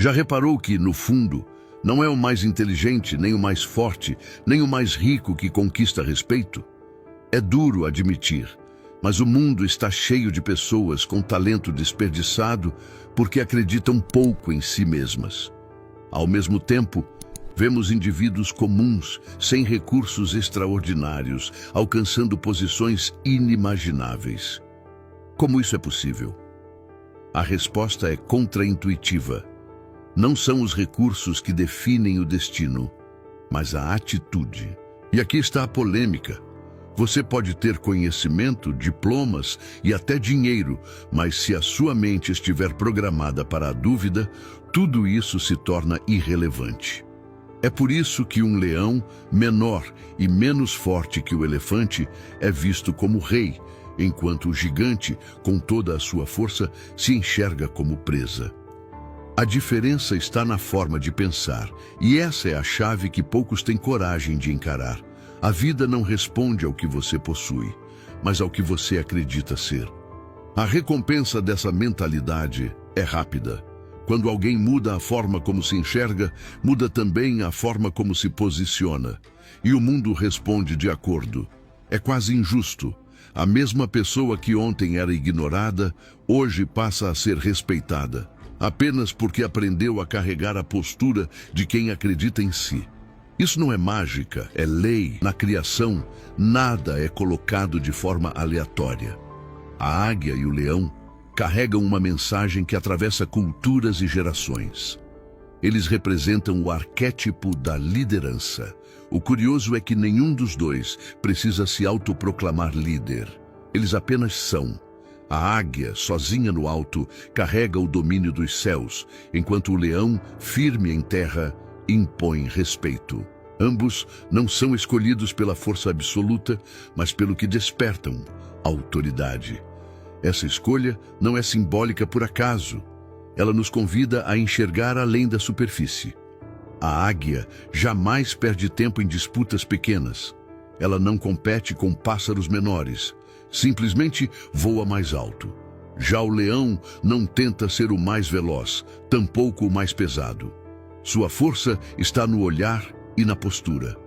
Já reparou que, no fundo, não é o mais inteligente, nem o mais forte, nem o mais rico que conquista respeito? É duro admitir, mas o mundo está cheio de pessoas com talento desperdiçado porque acreditam pouco em si mesmas. Ao mesmo tempo, vemos indivíduos comuns, sem recursos extraordinários, alcançando posições inimagináveis. Como isso é possível? A resposta é contraintuitiva. Não são os recursos que definem o destino, mas a atitude. E aqui está a polêmica. Você pode ter conhecimento, diplomas e até dinheiro, mas se a sua mente estiver programada para a dúvida, tudo isso se torna irrelevante. É por isso que um leão, menor e menos forte que o elefante, é visto como rei, enquanto o gigante, com toda a sua força, se enxerga como presa. A diferença está na forma de pensar, e essa é a chave que poucos têm coragem de encarar. A vida não responde ao que você possui, mas ao que você acredita ser. A recompensa dessa mentalidade é rápida. Quando alguém muda a forma como se enxerga, muda também a forma como se posiciona. E o mundo responde de acordo. É quase injusto. A mesma pessoa que ontem era ignorada, hoje passa a ser respeitada, apenas porque aprendeu a carregar a postura de quem acredita em si. Isso não é mágica, é lei. Na criação, nada é colocado de forma aleatória. A águia e o leão carregam uma mensagem que atravessa culturas e gerações. Eles representam o arquétipo da liderança. O curioso é que nenhum dos dois precisa se autoproclamar líder. Eles apenas são. A águia, sozinha no alto, carrega o domínio dos céus, enquanto o leão, firme em terra, impõe respeito. Ambos não são escolhidos pela força absoluta, mas pelo que despertam, autoridade. Essa escolha não é simbólica por acaso. Ela nos convida a enxergar além da superfície. A águia jamais perde tempo em disputas pequenas. Ela não compete com pássaros menores. Simplesmente voa mais alto. Já o leão não tenta ser o mais veloz, tampouco o mais pesado. Sua força está no olhar e na postura.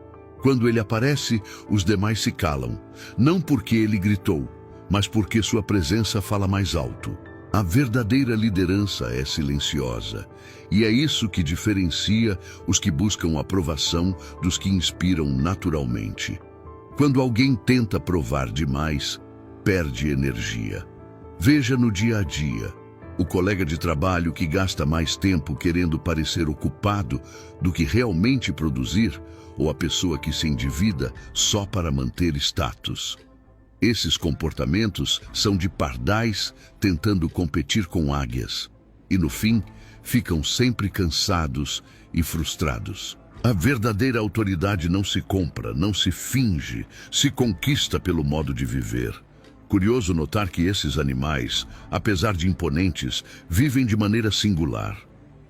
Quando ele aparece, os demais se calam, não porque ele gritou, mas porque sua presença fala mais alto. A verdadeira liderança é silenciosa, e é isso que diferencia os que buscam aprovação dos que inspiram naturalmente. Quando alguém tenta provar demais, perde energia. Veja no dia a dia. O colega de trabalho que gasta mais tempo querendo parecer ocupado do que realmente produzir, ou a pessoa que se endivida só para manter status. Esses comportamentos são de pardais tentando competir com águias. E no fim, ficam sempre cansados e frustrados. A verdadeira autoridade não se compra, não se finge, se conquista pelo modo de viver. Curioso notar que esses animais, apesar de imponentes, vivem de maneira singular.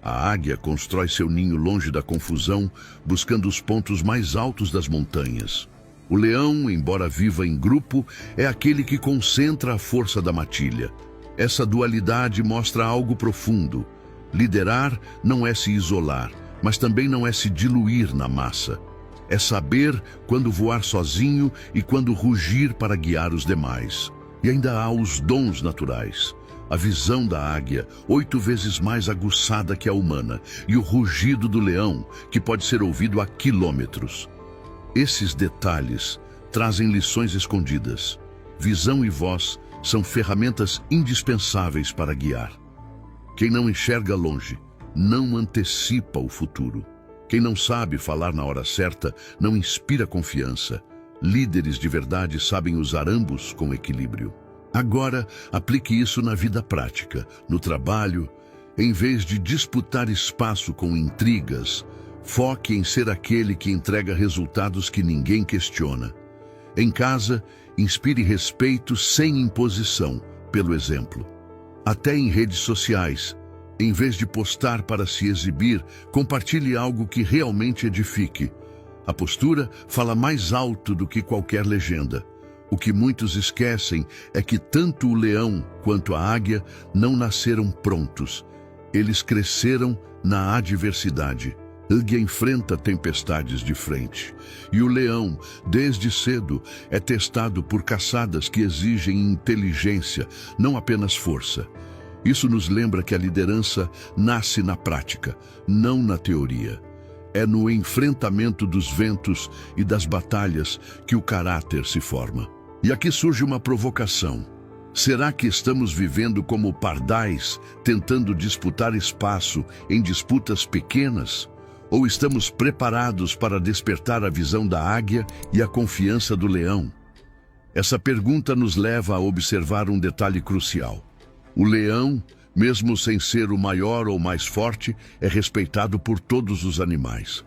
A águia constrói seu ninho longe da confusão, buscando os pontos mais altos das montanhas. O leão, embora viva em grupo, é aquele que concentra a força da matilha. Essa dualidade mostra algo profundo. Liderar não é se isolar, mas também não é se diluir na massa. É saber quando voar sozinho e quando rugir para guiar os demais. E ainda há os dons naturais. A visão da águia, 8 vezes mais aguçada que a humana, e o rugido do leão, que pode ser ouvido a quilômetros. Esses detalhes trazem lições escondidas. Visão e voz são ferramentas indispensáveis para guiar. Quem não enxerga longe, não antecipa o futuro. Quem não sabe falar na hora certa, não inspira confiança. Líderes de verdade sabem usar ambos com equilíbrio. Agora, aplique isso na vida prática, no trabalho. Em vez de disputar espaço com intrigas, foque em ser aquele que entrega resultados que ninguém questiona. Em casa, inspire respeito sem imposição, pelo exemplo. Até em redes sociais, em vez de postar para se exibir, compartilhe algo que realmente edifique. A postura fala mais alto do que qualquer legenda. O que muitos esquecem é que tanto o leão quanto a águia não nasceram prontos. Eles cresceram na adversidade. Ele enfrenta tempestades de frente. E o leão, desde cedo, é testado por caçadas que exigem inteligência, não apenas força. Isso nos lembra que a liderança nasce na prática, não na teoria. É no enfrentamento dos ventos e das batalhas que o caráter se forma. E aqui surge uma provocação. Será que estamos vivendo como pardais, tentando disputar espaço em disputas pequenas? Ou estamos preparados para despertar a visão da águia e a confiança do leão? Essa pergunta nos leva a observar um detalhe crucial. O leão, mesmo sem ser o maior ou mais forte, é respeitado por todos os animais.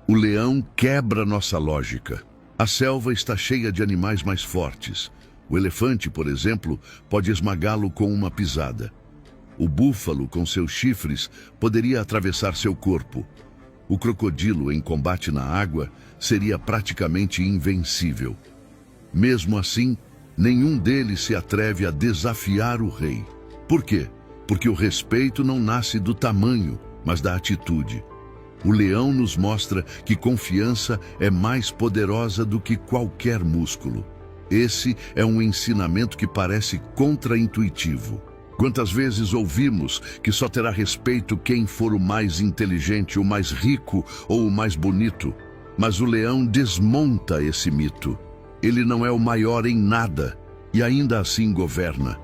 O leão quebra nossa lógica. A selva está cheia de animais mais fortes. O elefante, por exemplo, pode esmagá-lo com uma pisada. O búfalo, com seus chifres, poderia atravessar seu corpo. O crocodilo, em combate na água, seria praticamente invencível. Mesmo assim, nenhum deles se atreve a desafiar o rei. Por quê? Porque o respeito não nasce do tamanho, mas da atitude. O leão nos mostra que confiança é mais poderosa do que qualquer músculo. Esse é um ensinamento que parece contraintuitivo. Quantas vezes ouvimos que só terá respeito quem for o mais inteligente, o mais rico ou o mais bonito? Mas o leão desmonta esse mito. Ele não é o maior em nada e ainda assim governa.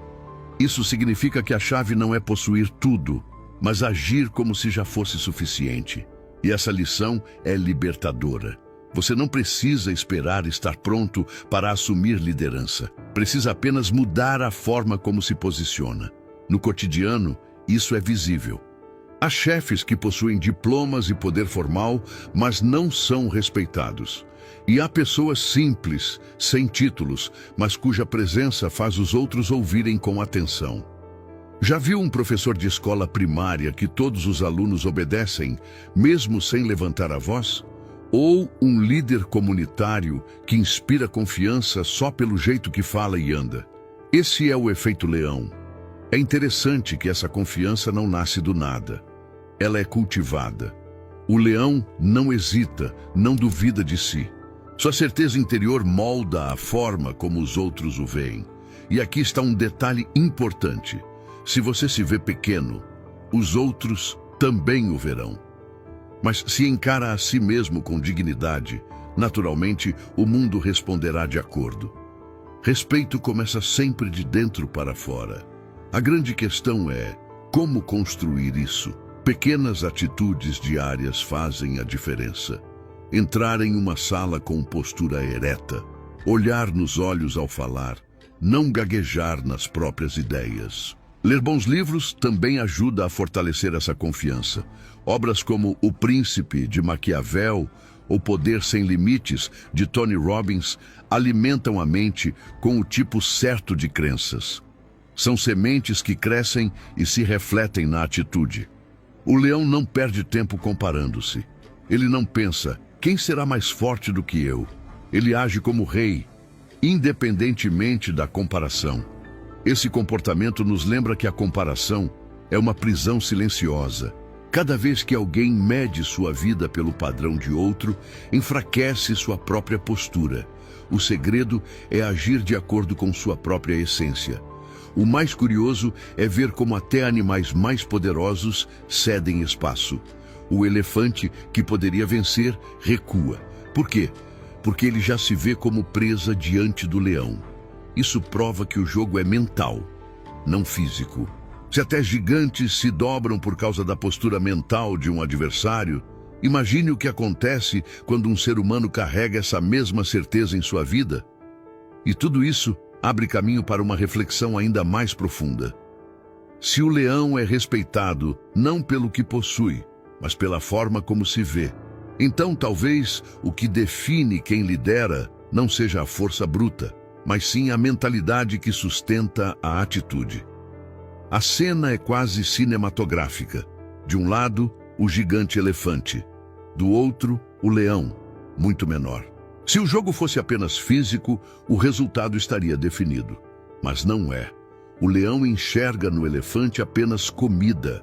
Isso significa que a chave não é possuir tudo, mas agir como se já fosse suficiente. E essa lição é libertadora. Você não precisa esperar estar pronto para assumir liderança. Precisa apenas mudar a forma como se posiciona. No cotidiano, isso é visível. Há chefes que possuem diplomas e poder formal, mas não são respeitados. E há pessoas simples, sem títulos, mas cuja presença faz os outros ouvirem com atenção. Já viu um professor de escola primária que todos os alunos obedecem, mesmo sem levantar a voz? Ou um líder comunitário que inspira confiança só pelo jeito que fala e anda? Esse é o efeito leão. É interessante que essa confiança não nasce do nada. Ela é cultivada. O leão não hesita, não duvida de si. Sua certeza interior molda a forma como os outros o veem. E aqui está um detalhe importante. Se você se vê pequeno, os outros também o verão. Mas se encara a si mesmo com dignidade, naturalmente o mundo responderá de acordo. Respeito começa sempre de dentro para fora. A grande questão é como construir isso. Pequenas atitudes diárias fazem a diferença. Entrar em uma sala com postura ereta, olhar nos olhos ao falar, não gaguejar nas próprias ideias. Ler bons livros também ajuda a fortalecer essa confiança. Obras como O Príncipe, de Maquiavel, ou Poder Sem Limites, de Tony Robbins, alimentam a mente com o tipo certo de crenças. São sementes que crescem e se refletem na atitude. O leão não perde tempo comparando-se. Ele não pensa, quem será mais forte do que eu? Ele age como rei, independentemente da comparação. Esse comportamento nos lembra que a comparação é uma prisão silenciosa. Cada vez que alguém mede sua vida pelo padrão de outro, enfraquece sua própria postura. O segredo é agir de acordo com sua própria essência. O mais curioso é ver como até animais mais poderosos cedem espaço. O elefante, que poderia vencer, recua. Por quê? Porque ele já se vê como presa diante do leão. Isso prova que o jogo é mental, não físico. Se até gigantes se dobram por causa da postura mental de um adversário, imagine o que acontece quando um ser humano carrega essa mesma certeza em sua vida. E tudo isso abre caminho para uma reflexão ainda mais profunda. Se o leão é respeitado não pelo que possui, mas pela forma como se vê, então talvez o que define quem lidera não seja a força bruta, mas sim a mentalidade que sustenta a atitude. A cena é quase cinematográfica. De um lado, o gigante elefante. Do outro, o leão, muito menor. Se o jogo fosse apenas físico, o resultado estaria definido. Mas não é. O leão enxerga no elefante apenas comida.